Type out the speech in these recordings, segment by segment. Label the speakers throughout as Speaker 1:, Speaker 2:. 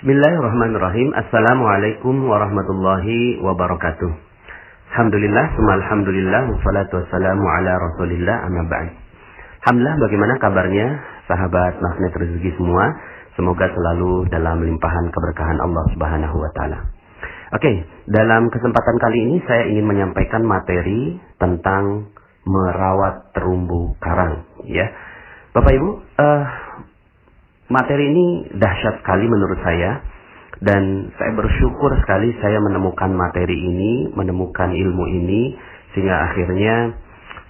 Speaker 1: Bismillahirrahmanirrahim. Assalamualaikum warahmatullahi wabarakatuh. Alhamdulillah, alhamdulillah, wassalatu wassalamu ala rasulillah, amma ba'd. Alhamdulillah, bagaimana kabarnya sahabat magnet rezeki semua? Semoga selalu dalam limpahan keberkahan Allah Subhanahu wa taala. Oke, dalam kesempatan kali ini saya ingin menyampaikan materi tentang merawat terumbu karang, ya. Bapak Ibu, materi ini dahsyat sekali menurut saya, dan saya bersyukur sekali saya menemukan materi ini, menemukan ilmu ini, sehingga akhirnya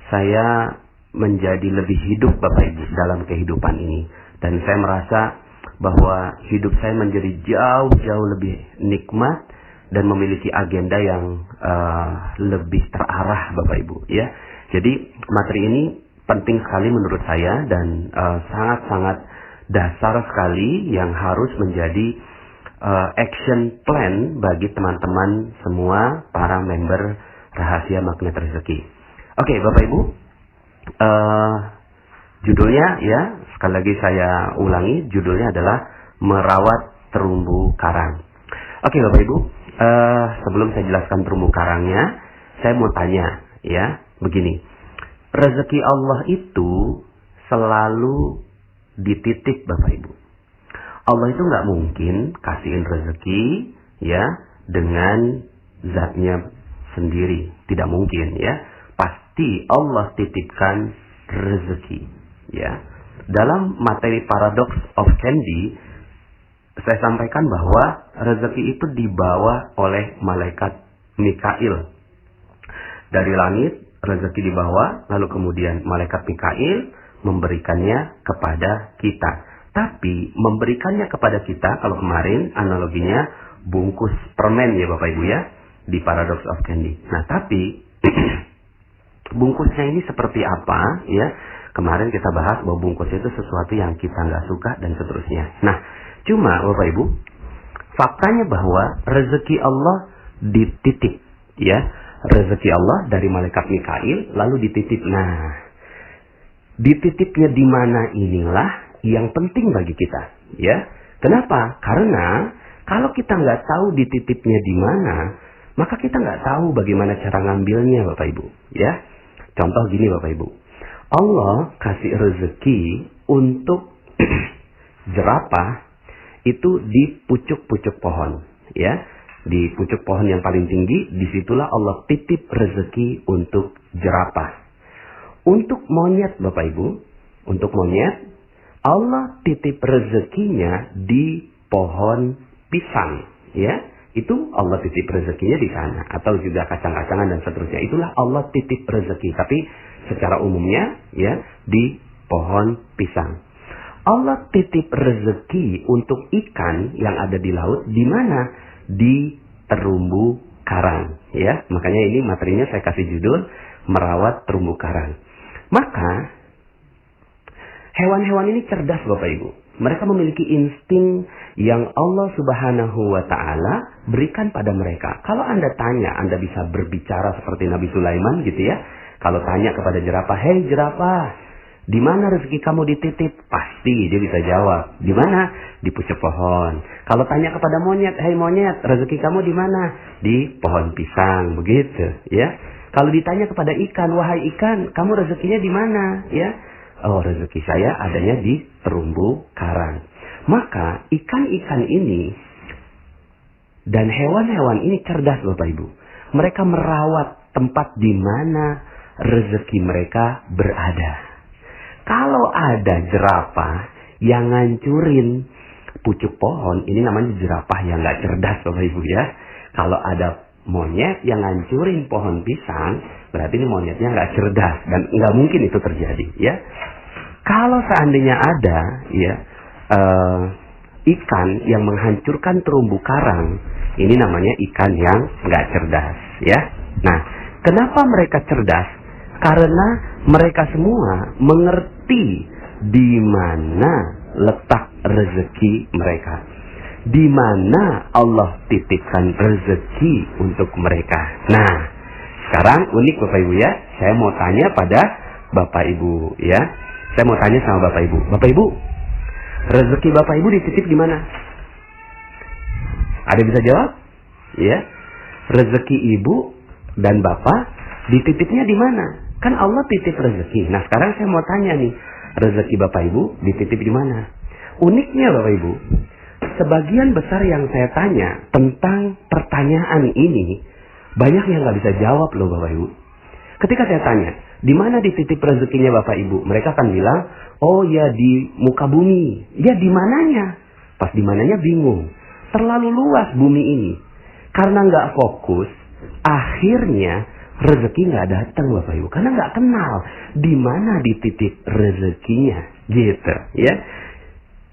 Speaker 1: saya menjadi lebih hidup Bapak Ibu dalam kehidupan ini. Dan saya merasa bahwa hidup saya menjadi jauh-jauh lebih nikmat dan memiliki agenda yang lebih terarah Bapak Ibu, ya. Jadi materi ini penting sekali menurut saya dan sangat-sangat dasar sekali yang harus menjadi action plan bagi teman-teman semua para member Rahasia Magnet Rezeki. Oke, Bapak Ibu, judulnya ya, sekali lagi saya ulangi, judulnya adalah merawat terumbu karang. Oke Bapak Ibu, sebelum saya jelaskan terumbu karangnya, saya mau tanya ya, begini. Rezeki Allah itu selalu dititip Bapak Ibu. Allah itu nggak mungkin kasihin rezeki ya dengan zatnya sendiri, tidak mungkin ya. Pasti Allah titipkan rezeki ya. Dalam materi Paradox of Candy saya sampaikan bahwa rezeki itu dibawa oleh malaikat Mikail dari langit. Rezeki dibawa, lalu kemudian malaikat Mikail memberikannya kepada kita. Tapi memberikannya kepada kita, kalau kemarin analoginya bungkus permen ya Bapak Ibu ya, di Paradox of Candy. Nah tapi bungkusnya ini seperti apa ya? Kemarin kita bahas bahwa bungkus itu sesuatu yang kita nggak suka dan seterusnya. Nah cuma Bapak Ibu, faktanya bahwa rezeki Allah dititip ya. Rezeki Allah dari malaikat Mikail lalu dititip. Nah, dititipnya di mana inilah yang penting bagi kita, ya. Kenapa? Karena kalau kita nggak tahu dititipnya di mana, maka kita nggak tahu bagaimana cara ngambilnya, Bapak Ibu, ya. Contoh gini, Bapak Ibu, Allah kasih rezeki untuk jerapah itu di pucuk-pucuk pohon, ya. Di pucuk pohon yang paling tinggi, disitulah Allah titip rezeki untuk jerapah. Untuk monyet Bapak Ibu, untuk monyet, Allah titip rezekinya di pohon pisang. Ya, itu Allah titip rezekinya di sana. Atau juga kacang-kacangan dan seterusnya. Itulah Allah titip rezeki. Tapi secara umumnya, ya, di pohon pisang. Allah titip rezeki untuk ikan yang ada di laut, di mana? Di terumbu karang, ya. Makanya ini materinya saya kasih judul merawat terumbu karang. Maka hewan-hewan ini cerdas Bapak Ibu. Mereka memiliki insting yang Allah Subhanahu wa taala berikan pada mereka. Kalau Anda tanya, Anda bisa berbicara seperti Nabi Sulaiman gitu ya. Kalau tanya kepada jerapah, "Hei jerapah, di mana rezeki kamu dititip?" Pasti dia bisa jawab. Di mana? Di pucuk pohon. Kalau tanya kepada monyet, "Hei monyet, rezeki kamu di mana?" Di pohon pisang, begitu, ya. Kalau ditanya kepada ikan, "Wahai ikan, kamu rezekinya di mana?" Ya. "Oh, rezeki saya adanya di terumbu karang." Maka ikan-ikan ini dan hewan-hewan ini cerdas Bapak Ibu. Mereka merawat tempat di mana rezeki mereka berada. Kalau ada jerapah yang ngancurin pucuk pohon, ini namanya jerapah yang nggak cerdas Bapak Ibu ya. Kalau ada monyet yang ngancurin pohon pisang, berarti ini monyetnya nggak cerdas dan nggak mungkin itu terjadi ya. Kalau seandainya ada ya ikan yang menghancurkan terumbu karang, ini namanya ikan yang nggak cerdas ya. Nah, kenapa mereka cerdas? Karena mereka semua mengerti di mana letak rezeki mereka. Di mana Allah titipkan rezeki untuk mereka. Nah, sekarang unik Bapak Ibu ya. Saya mau tanya pada Bapak Ibu ya. Saya mau tanya sama Bapak Ibu. Bapak Ibu, rezeki Bapak Ibu dititip di mana? Ada yang bisa jawab? Ya. Rezeki ibu dan bapak dititipnya di mana? Kan Allah titip rezeki. Nah, sekarang saya mau tanya nih, rezeki bapak ibu dititip di mana? Uniknya bapak ibu, sebagian besar yang saya tanya tentang pertanyaan ini, banyak yang nggak bisa jawab loh bapak ibu. Ketika saya tanya, di mana dititip rezekinya bapak ibu? Mereka akan bilang, oh ya di muka bumi. Ya di mananya? Pas di mananya bingung. Terlalu luas bumi ini. Karena nggak fokus, akhirnya rezeki nggak datang bapak ibu. Karena nggak kenal di mana dititip rezekinya, gitu ya.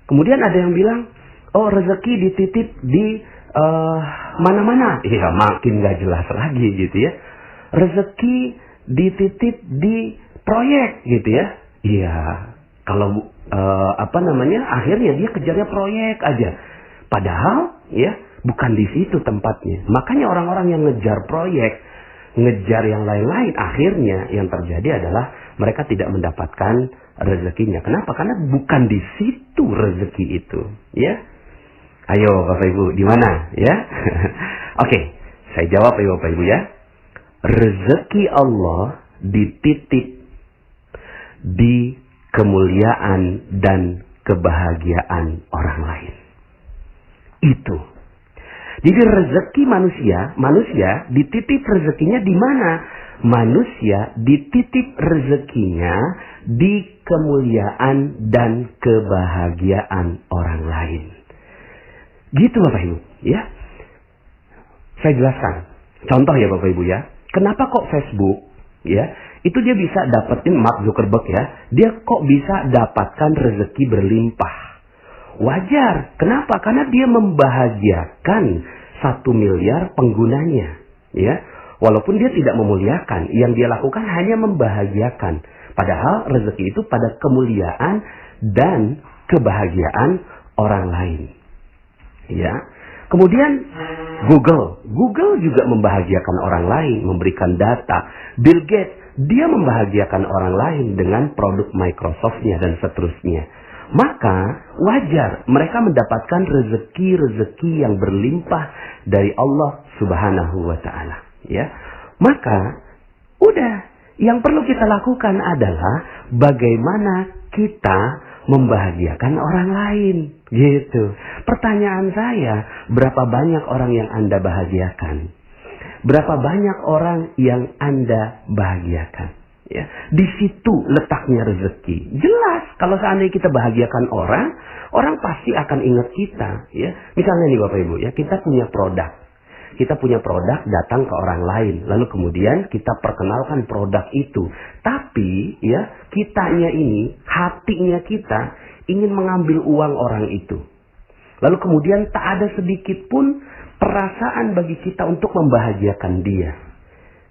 Speaker 1: Kemudian ada yang bilang, oh rezeki dititip di mana-mana. Iya makin nggak jelas lagi gitu ya. Rezeki dititip di proyek gitu ya. Iya kalau akhirnya dia kejarnya proyek aja. Padahal ya bukan di situ tempatnya. Makanya orang-orang yang ngejar proyek, ngejar yang lain-lain, akhirnya yang terjadi adalah mereka tidak mendapatkan rezekinya. Kenapa? Karena bukan di situ rezeki itu, ya. Ayo Bapak Ibu, di mana, ya? Oke, saya jawab ya Bapak Ibu ya. Rezeki Allah dititip di kemuliaan dan kebahagiaan orang lain. Itu. Jadi rezeki manusia dititip rezekinya di mana? Manusia dititip rezekinya di kemuliaan dan kebahagiaan orang lain. Gitu Bapak Ibu, ya. Saya jelaskan. Contoh ya Bapak Ibu ya. Kenapa kok Facebook, ya, itu dia bisa dapetin Mark Zuckerberg ya. Dia kok bisa dapatkan rezeki berlimpah. Wajar. Kenapa? Karena dia membahagiakan 1 miliar penggunanya. Ya, walaupun dia tidak memuliakan, yang dia lakukan hanya membahagiakan. Padahal rezeki itu pada kemuliaan dan kebahagiaan orang lain. Ya. Kemudian Google juga membahagiakan orang lain, memberikan data. Bill Gates, dia membahagiakan orang lain dengan produk Microsoft-nya dan seterusnya. Maka wajar mereka mendapatkan rezeki-rezeki yang berlimpah dari Allah Subhanahu wa taala, ya. Maka udah, yang perlu kita lakukan adalah bagaimana kita membahagiakan orang lain, gitu. Pertanyaan saya, berapa banyak orang yang Anda bahagiakan? Berapa banyak orang yang Anda bahagiakan? Ya, di situ letaknya rezeki. Jelas, kalau seandainya kita bahagiakan orang, orang pasti akan ingat kita. Ya, misalnya nih Bapak Ibu, ya kita punya produk. Kita punya produk datang ke orang lain, lalu kemudian kita perkenalkan produk itu. Tapi ya kitanya ini, hatinya kita ingin mengambil uang orang itu. Lalu kemudian tak ada sedikit pun perasaan bagi kita untuk membahagiakan dia.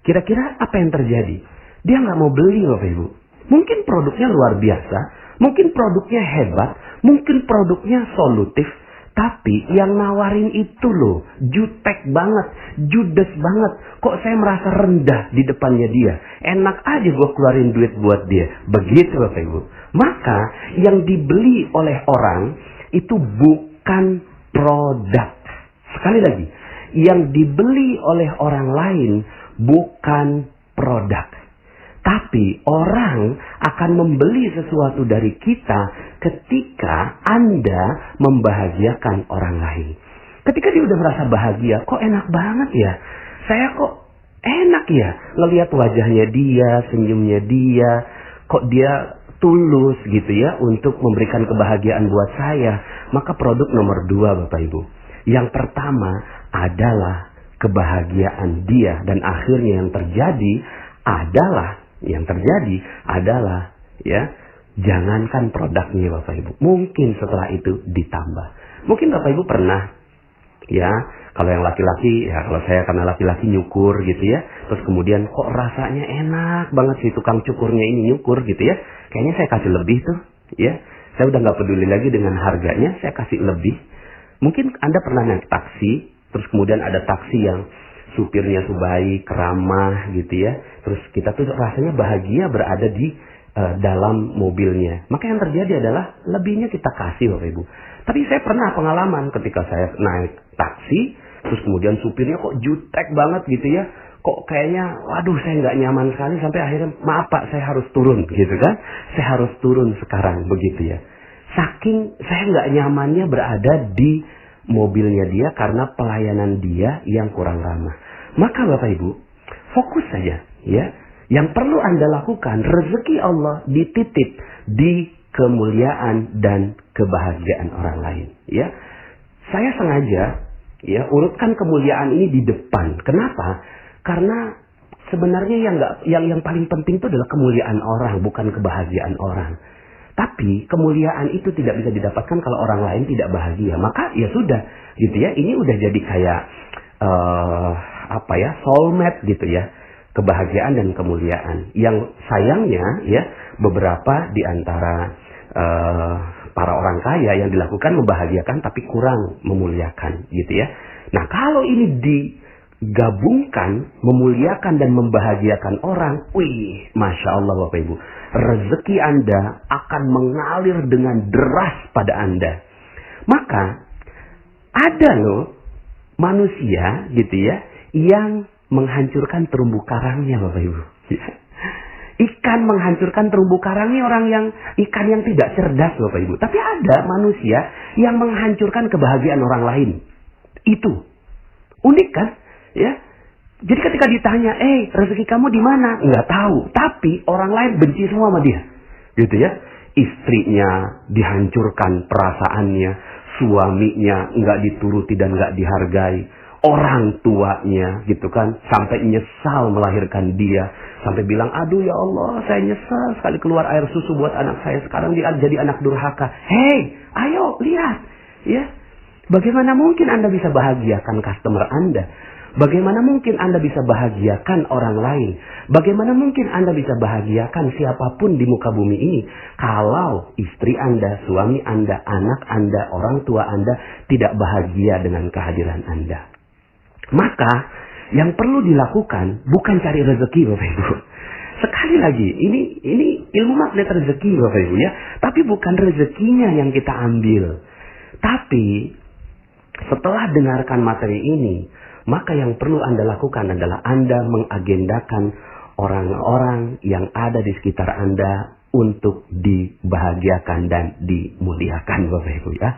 Speaker 1: Kira-kira apa yang terjadi? Dia nggak mau beli Bapak Ibu. Mungkin produknya luar biasa, mungkin produknya hebat, mungkin produknya solutif. Tapi yang nawarin itu loh, jutek banget, judes banget. Kok saya merasa rendah di depannya dia. Enak aja gue keluarin duit buat dia. Begitu Bapak Ibu. Maka yang dibeli oleh orang itu bukan produk. Sekali lagi, yang dibeli oleh orang lain bukan produk. Tapi orang akan membeli sesuatu dari kita ketika Anda membahagiakan orang lain. Ketika dia udah merasa bahagia, kok enak banget ya. Saya kok enak ya ngelihat wajahnya dia, senyumnya dia. Kok dia tulus gitu ya untuk memberikan kebahagiaan buat saya. Maka produk nomor 2 Bapak Ibu. Yang pertama adalah kebahagiaan dia. Dan akhirnya yang terjadi adalah ya, jangankan produknya Bapak Ibu, mungkin setelah itu ditambah. Mungkin Bapak Ibu pernah ya, kalau yang laki-laki ya, kalau saya karena laki-laki nyukur gitu ya, terus kemudian kok rasanya enak banget si tukang cukurnya ini nyukur gitu ya, kayaknya saya kasih lebih tuh ya, saya udah nggak peduli lagi dengan harganya, saya kasih lebih. Mungkin Anda pernah naik taksi, terus kemudian ada taksi yang supirnya tuh baik, ramah gitu ya. Terus kita tuh rasanya bahagia berada di dalam mobilnya. Maka yang terjadi adalah lebihnya kita kasih Bapak Ibu. Tapi saya pernah pengalaman ketika saya naik taksi, terus kemudian supirnya kok jutek banget gitu ya. Kok kayaknya, waduh saya nggak nyaman sekali sampai akhirnya, maaf Pak, saya harus turun gitu kan. Saya harus turun sekarang begitu ya. Saking saya nggak nyamannya berada di mobilnya dia karena pelayanan dia yang kurang ramah. Maka Bapak Ibu, fokus saja ya. Yang perlu Anda lakukan, rezeki Allah dititip di kemuliaan dan kebahagiaan orang lain ya. Saya sengaja ya urutkan kemuliaan ini di depan. Kenapa? Karena sebenarnya yang paling penting itu adalah kemuliaan orang, bukan kebahagiaan orang. Tapi kemuliaan itu tidak bisa didapatkan kalau orang lain tidak bahagia. Maka ya sudah gitu ya. Ini udah jadi kayak soulmate gitu ya. Kebahagiaan dan kemuliaan. Yang sayangnya ya beberapa di antara para orang kaya yang dilakukan membahagiakan tapi kurang memuliakan gitu ya. Nah kalau ini digabungkan memuliakan dan membahagiakan orang, wih, Masya Allah Bapak Ibu, rezeki Anda akan mengalir dengan deras pada Anda. Maka ada loh manusia gitu ya yang menghancurkan terumbu karangnya Bapak Ibu. Ikan menghancurkan terumbu karangnya ikan yang tidak cerdas Bapak Ibu. Tapi ada manusia yang menghancurkan kebahagiaan orang lain. Itu unik kan? Ya. Jadi ketika ditanya, rezeki kamu di mana? Nggak tahu. Tapi orang lain benci semua sama dia. Gitu ya. Istrinya dihancurkan perasaannya. Suaminya nggak dituruti dan nggak dihargai. Orang tuanya gitu kan. Sampai nyesal melahirkan dia. Sampai bilang, aduh ya Allah, saya nyesal sekali keluar air susu buat anak saya. Sekarang dia jadi anak durhaka. Hei, ayo lihat. Ya. Bagaimana mungkin Anda bisa bahagiakan customer Anda? Bagaimana mungkin Anda bisa bahagiakan orang lain? Bagaimana mungkin Anda bisa bahagiakan siapapun di muka bumi ini? Kalau istri Anda, suami Anda, anak Anda, orang tua Anda tidak bahagia dengan kehadiran Anda. Maka yang perlu dilakukan bukan cari rezeki Bapak Ibu. Sekali lagi, ini ilmu magnet rezeki Bapak Ibu ya. Tapi bukan rezekinya yang kita ambil. Tapi setelah dengarkan materi ini, maka yang perlu Anda lakukan adalah Anda mengagendakan orang-orang yang ada di sekitar Anda untuk dibahagiakan dan dimuliakan Bapak Ibu ya.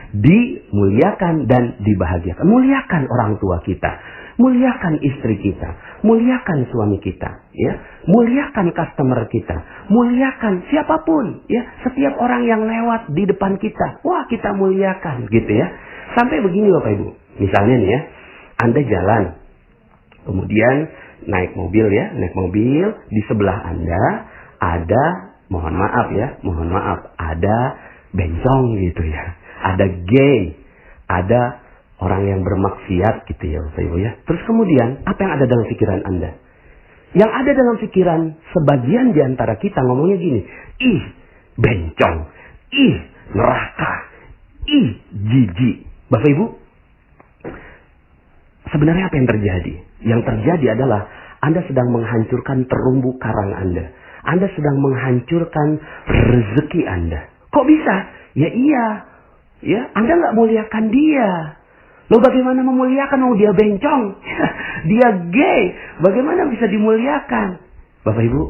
Speaker 1: Dimuliakan dan dibahagiakan. Muliakan orang tua kita. Muliakan istri kita. Muliakan suami kita. Ya. Muliakan customer kita. Muliakan siapapun. Ya. Setiap orang yang lewat di depan kita. Wah, kita muliakan gitu ya. Sampai begini Bapak Ibu. Misalnya nih ya. Anda jalan. Kemudian naik mobil ya. Naik mobil. Di sebelah Anda ada, mohon maaf. Ada bencong gitu ya. Ada gay, ada orang yang bermaksiat gitu ya Bapak Ibu ya. Terus kemudian apa yang ada dalam pikiran Anda? Yang ada dalam pikiran sebagian di antara kita ngomongnya gini, ih bencong, ih neraka, ih jijik. Bapak Ibu, sebenarnya apa yang terjadi? Yang terjadi adalah Anda sedang menghancurkan terumbu karang Anda. Anda sedang menghancurkan rezeki Anda. Kok bisa? Ya iya. Ya, Anda nggak muliakan dia. Loh bagaimana memuliakan? Oh dia bencong, dia gay. Bagaimana bisa dimuliakan? Bapak Ibu,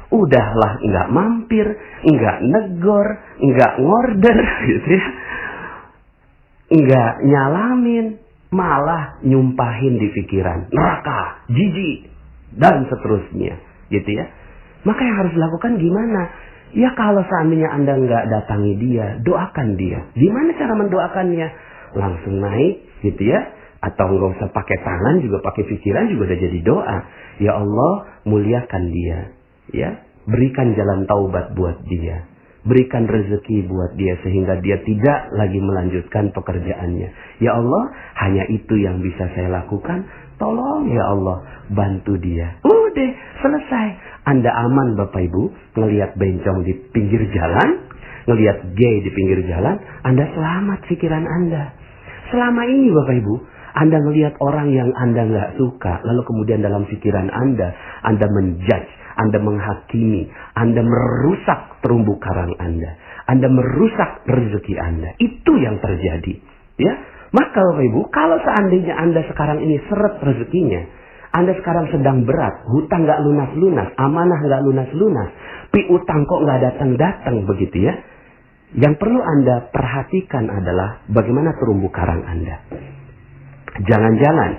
Speaker 1: udahlah nggak mampir, nggak negor, nggak ngorder, gitu ya, nggak nyalamin, malah nyumpahin di pikiran, neraka, jijik, dan seterusnya, gitu ya. Maka yang harus dilakukan gimana? Ya kalau seandainya Anda nggak datangi dia, doakan dia. Gimana cara mendoakannya? Langsung naik gitu ya. Atau nggak usah pakai tangan, juga pakai pikiran juga udah jadi doa. Ya Allah, muliakan dia. Ya, berikan jalan taubat buat dia. Berikan rezeki buat dia sehingga dia tidak lagi melanjutkan pekerjaannya. Ya Allah, hanya itu yang bisa saya lakukan. Tolong ya Allah, bantu dia. Udah, selesai. Anda aman Bapak Ibu, ngelihat bencong di pinggir jalan, ngelihat gay di pinggir jalan, Anda selamat pikiran Anda. Selama ini Bapak Ibu, Anda ngelihat orang yang Anda nggak suka, lalu kemudian dalam pikiran Anda menjudge, Anda menghakimi, Anda merusak terumbu karang Anda. Anda merusak rezeki Anda. Itu yang terjadi. Ya, maka Bapak Ibu, kalau seandainya Anda sekarang ini seret rezekinya, Anda sekarang sedang berat, hutang nggak lunas-lunas, amanah nggak lunas-lunas, piutang kok nggak datang-datang begitu ya. Yang perlu Anda perhatikan adalah bagaimana terumbu karang Anda. Jangan-jangan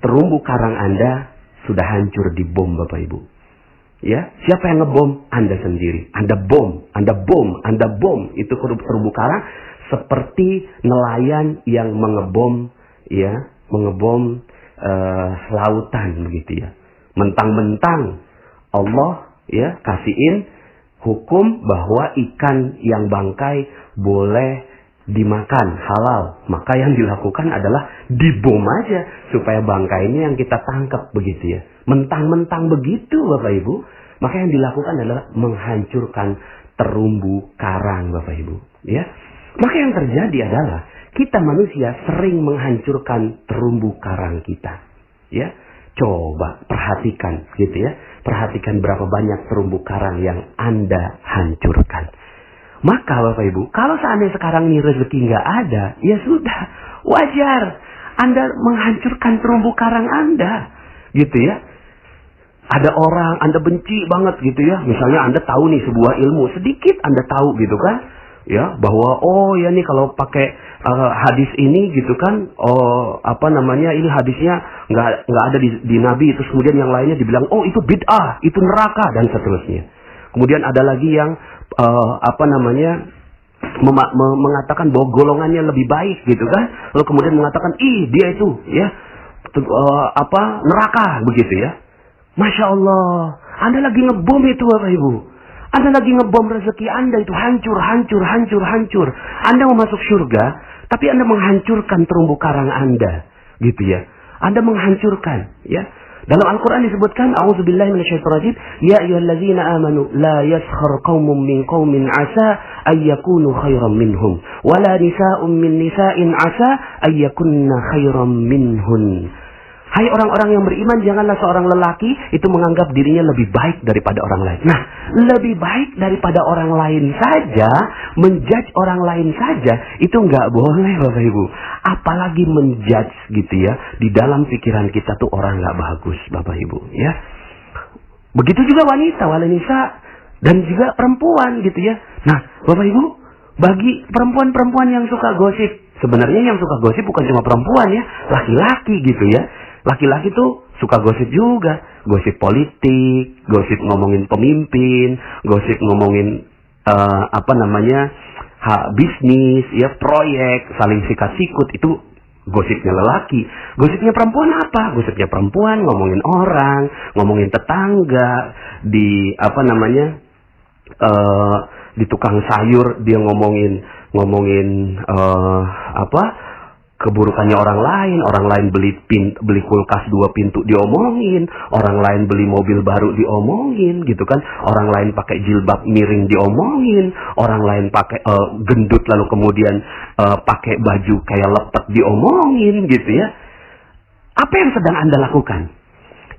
Speaker 1: terumbu karang Anda sudah hancur di bom Bapak Ibu. Ya, siapa yang ngebom? Anda sendiri. Anda bom. Itu terumbu karang seperti nelayan yang mengebom lautan begitu ya. Mentang-mentang Allah ya kasihin hukum bahwa ikan yang bangkai boleh dimakan halal, maka yang dilakukan adalah dibom aja supaya bangkainya yang kita tangkap begitu ya. Mentang-mentang begitu Bapak Ibu, maka yang dilakukan adalah menghancurkan terumbu karang Bapak Ibu ya. Maka yang terjadi adalah kita manusia sering menghancurkan terumbu karang kita ya. Coba perhatikan gitu ya. Perhatikan berapa banyak terumbu karang yang Anda hancurkan. Maka Bapak Ibu, kalau seandainya sekarang ini rezeki nggak ada, ya sudah, wajar Anda menghancurkan terumbu karang Anda, gitu ya. Ada orang Anda benci banget gitu ya, misalnya Anda tahu nih sebuah ilmu, sedikit Anda tahu gitu kan, ya bahwa oh ya nih kalau pakai hadis ini gitu kan, ini hadisnya nggak ada di Nabi, terus kemudian yang lainnya dibilang oh itu bid'ah, itu neraka dan seterusnya. Kemudian ada lagi yang mengatakan bahwa golongannya lebih baik gitu kan, lalu kemudian mengatakan dia itu ya neraka begitu ya. Masya Allah, Anda lagi ngebom itu Bapak Ibu. Anda lagi ngebom rezeki Anda itu hancur. Anda mau masuk surga, tapi Anda menghancurkan terumbu karang Anda gitu ya. Anda menghancurkan ya. Dalam Al-Quran disebutkan, A'udzubillahi minasyaitonir rajim, ya ayyuhallazina amanu la yaskhar qaumun min qaumin asa ayyakunu khairan minhum wala nisa'un min nisa'in asa ayyakunna khairan minhun. Hai orang-orang yang beriman, janganlah seorang lelaki itu menganggap dirinya lebih baik daripada orang lain. Nah, lebih baik daripada orang lain saja, menjudge orang lain saja, itu nggak boleh Bapak Ibu. Apalagi menjudge gitu ya, di dalam pikiran kita tuh orang nggak bagus Bapak Ibu ya. Begitu juga wanita dan juga perempuan gitu ya. Nah Bapak Ibu, bagi perempuan-perempuan yang suka gosip, sebenarnya yang suka gosip bukan cuma perempuan ya, laki-laki gitu ya. Laki-laki tuh suka gosip juga. Gosip politik, gosip ngomongin pemimpin, gosip ngomongin bisnis, ya proyek, saling sikat-sikut, itu gosipnya lelaki. Gosipnya perempuan apa? Gosipnya perempuan ngomongin orang, ngomongin tetangga, di di tukang sayur dia ngomongin keburukannya orang lain beli kulkas 2 pintu diomongin, orang lain beli mobil baru diomongin gitu kan, orang lain pakai jilbab miring diomongin, orang lain pakai gendut lalu kemudian pakai baju kayak lepet diomongin gitu ya. Apa yang sedang Anda lakukan?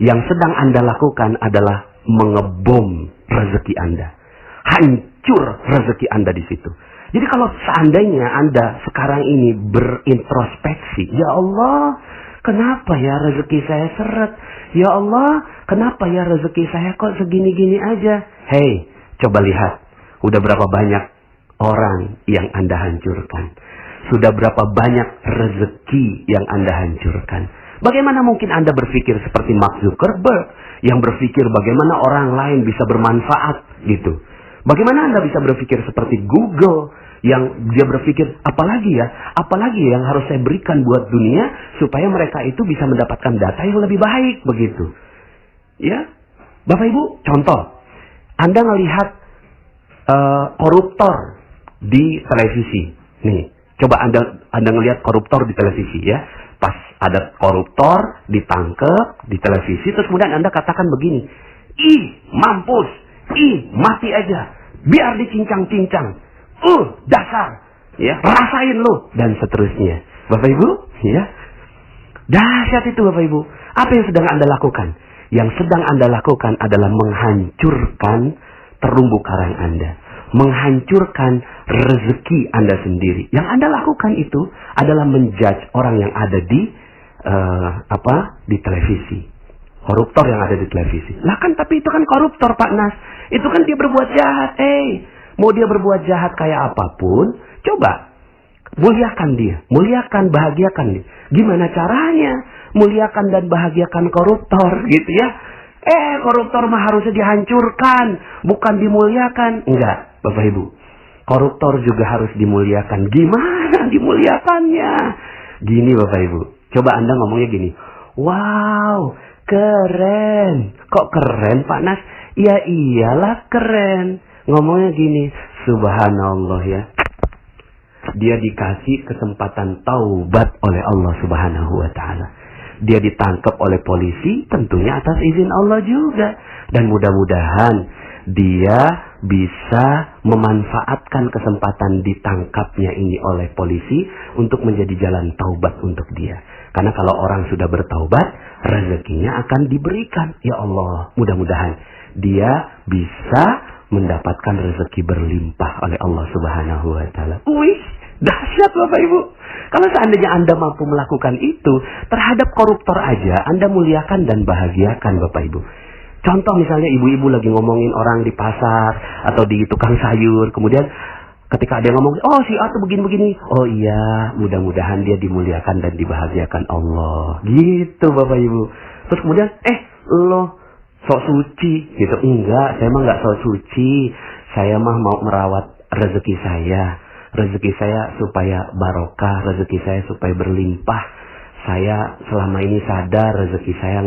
Speaker 1: Yang sedang Anda lakukan adalah mengebom rezeki Anda. Hancur rezeki Anda di situ. Jadi kalau seandainya Anda sekarang ini berintrospeksi, ya Allah, kenapa ya rezeki saya seret? Ya Allah, kenapa ya rezeki saya kok segini-gini aja? Hei, coba lihat, udah berapa banyak orang yang Anda hancurkan? Sudah berapa banyak rezeki yang Anda hancurkan? Bagaimana mungkin Anda berpikir seperti Mark Zuckerberg yang berpikir bagaimana orang lain bisa bermanfaat gitu? Bagaimana Anda bisa berpikir seperti Google yang dia berpikir apalagi yang harus saya berikan buat dunia supaya mereka itu bisa mendapatkan data yang lebih baik begitu. Ya, Bapak Ibu, contoh, Anda melihat koruptor di televisi. Nih, coba Anda ngelihat koruptor di televisi ya. Pas ada koruptor ditangkap di televisi, terus kemudian Anda katakan begini, mampus, mati aja, biar dicincang-cincang. Dasar, ya, rasain lo, dan seterusnya. Bapak Ibu, ya, dahsyat itu Bapak Ibu. Apa yang sedang Anda lakukan? Yang sedang Anda lakukan adalah menghancurkan terumbu karang Anda. menghancurkan rezeki Anda sendiri. Yang Anda lakukan itu adalah menjudge orang yang ada di televisi. Koruptor yang ada di televisi. Lah kan tapi itu kan koruptor Pak Nas. Itu kan dia berbuat jahat. Mau dia berbuat jahat kayak apapun, coba muliakan dia, muliakan, bahagiakan dia. Gimana caranya muliakan dan bahagiakan koruptor gitu ya? Koruptor mah harusnya dihancurkan, bukan dimuliakan. Enggak, Bapak Ibu. Koruptor juga harus dimuliakan. Gimana dimuliakannya? Gini Bapak Ibu. Coba Anda ngomongnya gini. Wow, keren. Kok keren Pak Nas? Ya iyalah keren. Ngomongnya gini. Subhanallah ya. Dia dikasih kesempatan taubat oleh Allah Subhanahu wa ta'ala. Dia ditangkap oleh polisi, tentunya atas izin Allah juga. Dan mudah-mudahan dia bisa memanfaatkan kesempatan ditangkapnya ini oleh polisi untuk menjadi jalan taubat untuk dia. Karena kalau orang sudah bertaubat, rezekinya akan diberikan. Ya Allah, mudah-mudahan dia bisa mendapatkan rezeki berlimpah oleh Allah Subhanahu wa ta'ala. Wih, dahsyat Bapak Ibu. Kalau seandainya Anda mampu melakukan itu terhadap koruptor aja, Anda muliakan dan bahagiakan Bapak Ibu. Contoh misalnya ibu-ibu lagi ngomongin orang di pasar atau di tukang sayur, kemudian ketika ada yang ngomong, oh si A tuh begini-begini, oh iya, mudah-mudahan dia dimuliakan dan dibahagiakan Allah. Gitu Bapak Ibu. Terus kemudian, lo sok suci gitu. Enggak, saya mah enggak sok suci. Saya mah mau merawat rezeki saya. Rezeki saya supaya barokah, rezeki saya supaya berlimpah. Saya selama ini sadar rezeki saya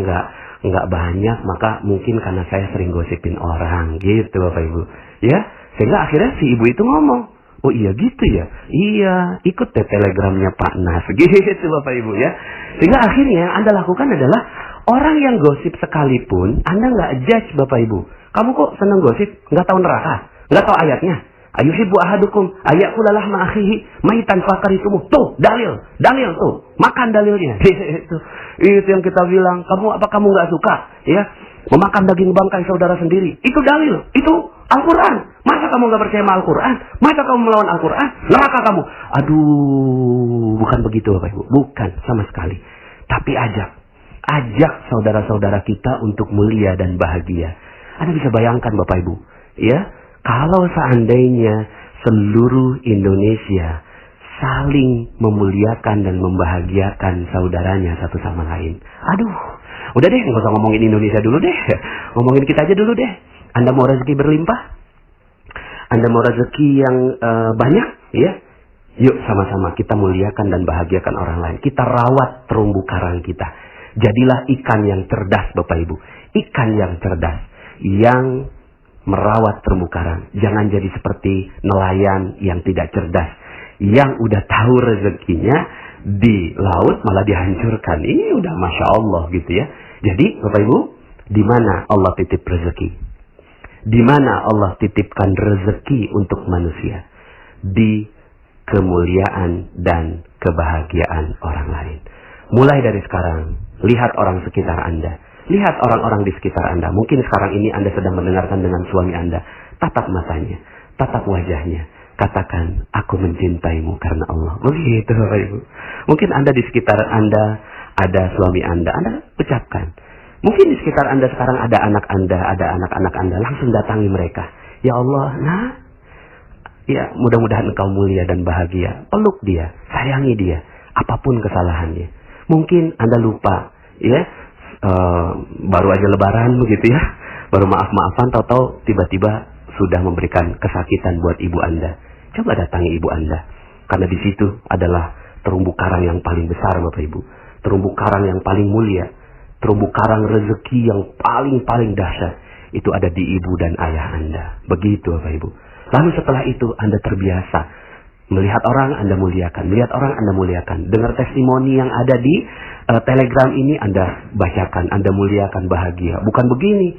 Speaker 1: enggak banyak, maka mungkin karena saya sering gosipin orang, gitu Bapak Ibu. Ya, sehingga akhirnya si ibu itu ngomong, oh iya gitu ya? Iya, ikut deh telegramnya Pak Nas, gitu Bapak Ibu ya. Sehingga akhirnya yang Anda lakukan adalah orang yang gosip sekalipun, Anda nggak judge Bapak Ibu. Kamu kok senang gosip? Nggak tahu neraka? Nggak tahu ayatnya? Ayuhibbu ahadukum ayakula lahma akhihi maitan fakaritumu. Tuh, dalil tuh. Makan dalilnya. Itu yang kita bilang. Apa kamu nggak suka? Ya, memakan daging bangkai saudara sendiri. Itu dalil. Itu Al-Quran. Masa kamu nggak percaya sama Al-Quran? Masa kamu melawan Al-Quran? Neraka kamu. Aduh, bukan begitu Bapak Ibu. Bukan sama sekali. Tapi ajak saudara-saudara kita untuk mulia dan bahagia. Anda bisa bayangkan Bapak Ibu, ya, kalau seandainya seluruh Indonesia saling memuliakan dan membahagiakan saudaranya satu sama lain. Aduh, udah deh, nggak usah ngomongin Indonesia dulu deh, ngomongin kita aja dulu deh. Anda mau rezeki berlimpah? Anda mau rezeki yang banyak? Ya, yuk sama-sama kita muliakan dan bahagiakan orang lain. Kita rawat terumbu karang kita. Jadilah ikan yang cerdas Bapak Ibu. Ikan yang cerdas. Yang merawat terumbu karang. Jangan jadi seperti nelayan yang tidak cerdas. Yang udah tahu rezekinya di laut malah dihancurkan. Ini udah Masya Allah gitu ya. Jadi Bapak Ibu, di mana Allah titip rezeki? Di mana Allah titipkan rezeki untuk manusia? Di kemuliaan dan kebahagiaan orang lain. Mulai dari sekarang, lihat orang sekitar Anda. Lihat orang-orang di sekitar Anda. Mungkin sekarang ini Anda sedang mendengarkan dengan suami Anda. Tatap matanya, tatap wajahnya. Katakan, aku mencintaimu karena Allah. Begitu Bapak Ibu. Mungkin Anda di sekitar Anda ada suami Anda ucapkan. Mungkin di sekitar Anda sekarang ada anak Anda, ada anak-anak Anda. Langsung datangi mereka. Ya Allah, ya mudah-mudahan engkau mulia dan bahagia. Peluk dia, sayangi dia. Apapun kesalahannya. Mungkin Anda lupa, ya. Baru aja lebaran begitu ya, baru maaf-maafan, tahu-tahu tiba-tiba sudah memberikan kesakitan buat ibu Anda. Coba datangi ibu Anda, karena di situ adalah terumbu karang yang paling besar Bapak Ibu, terumbu karang yang paling mulia, terumbu karang rezeki yang paling dahsyat. Itu ada di ibu dan ayah Anda. Begitu Bapak Ibu. Lalu setelah itu Anda terbiasa melihat orang Anda muliakan, melihat orang Anda muliakan. Dengar testimoni yang ada di Telegram ini Anda bacakan, Anda muliakan, bahagia. Bukan begini,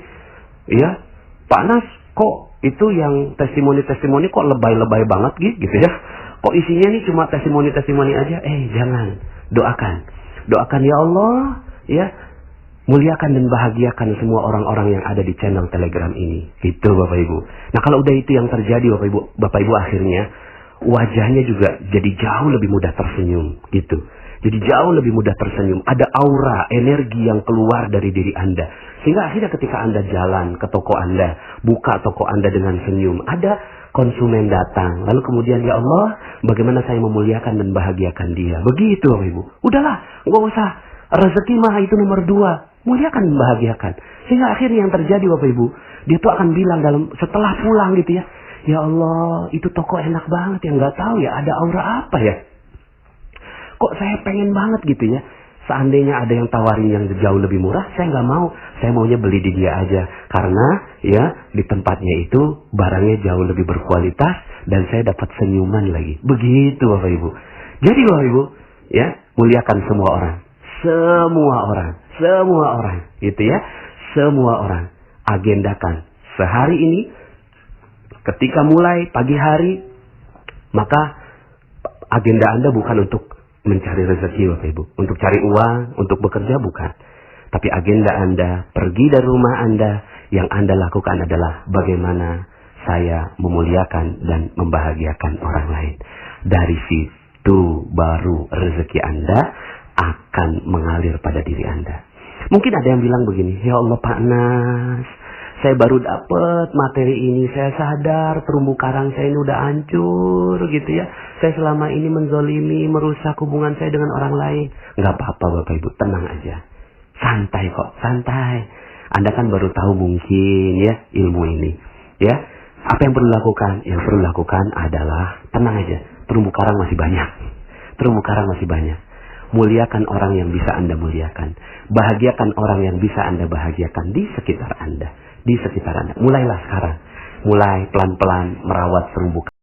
Speaker 1: ya Pak Nas, kok itu yang testimoni-testimoni kok lebay-lebay banget gitu ya? Kok isinya ini cuma testimoni-testimoni aja? Jangan, doakan ya Allah, ya Muliakan dan bahagiakan semua orang-orang yang ada di channel Telegram ini. Gitu Bapak Ibu. Nah kalau udah itu yang terjadi Bapak Ibu akhirnya wajahnya juga jadi jauh lebih mudah tersenyum. Gitu. Jadi jauh lebih mudah tersenyum. Ada aura, energi yang keluar dari diri Anda. Sehingga akhirnya ketika Anda jalan ke toko Anda, buka toko Anda dengan senyum, ada konsumen datang. Lalu kemudian, ya Allah, bagaimana saya memuliakan dan bahagiakan dia. Begitu Bapak Ibu. Udahlah, nggak usah. Rezeki mah itu nomor 2. Muliakan dan bahagiakan. Sehingga akhirnya yang terjadi Bapak Ibu, dia tuh akan bilang setelah pulang gitu ya, ya Allah, itu toko enak banget ya, nggak tahu ya ada aura apa ya. Kok saya pengen banget gitu ya. Seandainya ada yang tawarin yang jauh lebih murah, saya nggak mau. Saya maunya beli di dia aja. Karena ya di tempatnya itu barangnya jauh lebih berkualitas dan saya dapat senyuman lagi. Begitu Bapak Ibu. Jadi Bapak Ibu, ya muliakan semua orang. Semua orang. Gitu ya. Semua orang. Agendakan. Sehari ini, ketika mulai pagi hari, maka agenda Anda bukan untuk mencari rezeki Bapak Ibu. Untuk cari uang, untuk bekerja bukan. Tapi agenda Anda, pergi dari rumah Anda, yang Anda lakukan adalah bagaimana saya memuliakan dan membahagiakan orang lain. Dari situ baru rezeki Anda akan mengalir pada diri Anda. Mungkin ada yang bilang begini, ya Allah Pak Nas, saya baru dapat materi ini, saya sadar terumbu karang saya ini udah hancur gitu ya. Saya selama ini menzolimi, merusak hubungan saya dengan orang lain. Nggak apa-apa Bapak Ibu, tenang aja. Santai kok, santai. Anda kan baru tahu mungkin ya ilmu ini. Ya, apa yang perlu lakukan? Yang perlu lakukan adalah tenang aja. Terumbu karang masih banyak. Terumbu karang masih banyak. Muliakan orang yang bisa Anda muliakan. Bahagiakan orang yang bisa Anda bahagiakan di sekitar Anda. Di sekitar Anda. Mulailah sekarang. Mulai pelan-pelan merawat terumbu karang.